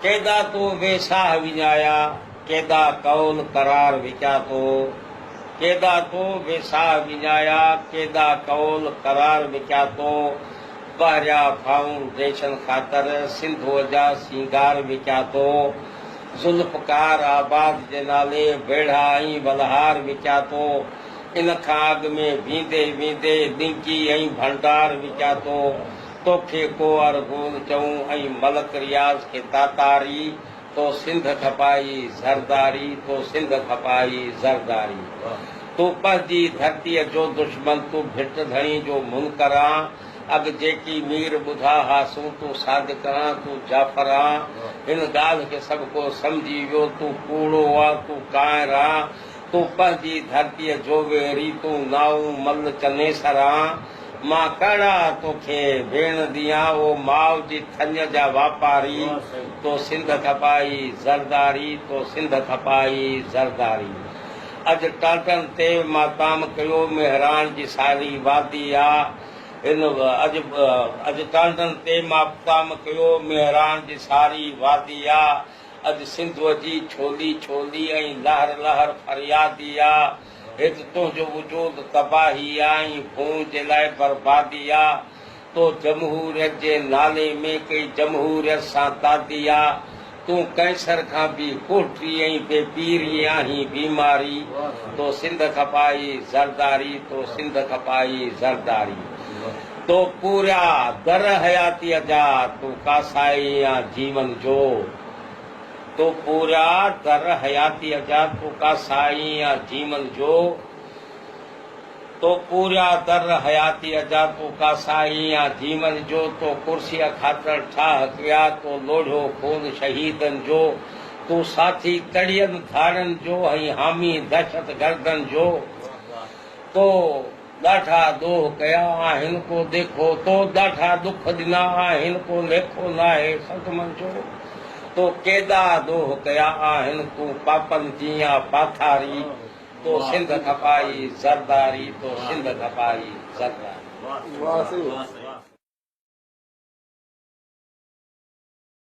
केदा तो बेसाह विञाया केदा कौल करार विचा तो केदा तो बेसाह विञाया केदा कौल करार विचा तो बहरिया फाउंडेशन ख़ातर सिंधुअ जा सिंगार विचा तो ज़ुल्फ़कार आबाद जे नाले बेड़ा ऐं बलहार विचा तो इन खां अॻु में वींदे वींदे डिंकी ऐं भंडार विचा तो तोखे को अरगोन चऊं ऐं मलक रियाज़ खे तातारी तो सिंध खपाई ज़रदारी तो सिंध खपाई ज़रदारी तूं पंहिंजी धरतीअ जो दुश्मन तूं भिट धणी जो मुनकर आं अॻु जेकी मीर ॿुधा हासूं तूं सादिक आं तूं जाफ़र आं हिन ॻाल्हि खे सभु को सम्झी वियो तूं कूड़ो आहे तूं काइर आं तूं पंहिंजी धरतीअ जो वेरी तूं नाऊं मल चनेसर आं मां कहिड़ा तोखे भेण दियां ओ माउ जी थञ जा वापारी तो सिंध खपाई ज़रदारी तो सिंध खपाई ज़रदारी अॼु टाटनि ते माताम कयो मेहरान जी सारी वादी आहे इन अॼु टाटनि ते माताम कयो मेहरान जी सारी वादी आहे अॼु सिंधुअ जी छोली छोली ऐं लहर लहर फरियादी आहे हिते तुंहिंजो वजूद तबाही आहे ऐं भूं जे लाइ बर्बादी आहे तो जमहूरियत जे नाले में कई जमहूरियत सां तादी आहे तूं कैंसर खां बि कोठरी ऐं बेपीरी आहीं बीमारी तो सिंध खपाई ज़रदारी तो सिंध खपाई ज़रदारी तो पूरा दर हयातीअ जा तूं कासाई या जीवन जो तो पूरा दर हयातीअ जा तूं कासाई या जीवन जो तो पूरा दर हयातीअ जा तूं कासाई या जीवन जो तो कुर्सीअ ख़ातिर ठाह कया तो लोढ़ो खून शहीदनि जो तूं साथी तड़ियनि धाड़नि जो ऐं हामी दहशत गर्दनि जो तो ॾाढा दोह कया आहिनि को देखो तो ॾाढा दुख ॾिना आहिनि को लेखो नाहे सदमनि जो तो केॾा दोह कया आहिनि तूं पापनि जी या पाथारी तो सिंध खपाई ज़रदारी तो सिंध खपाई ज़रदारी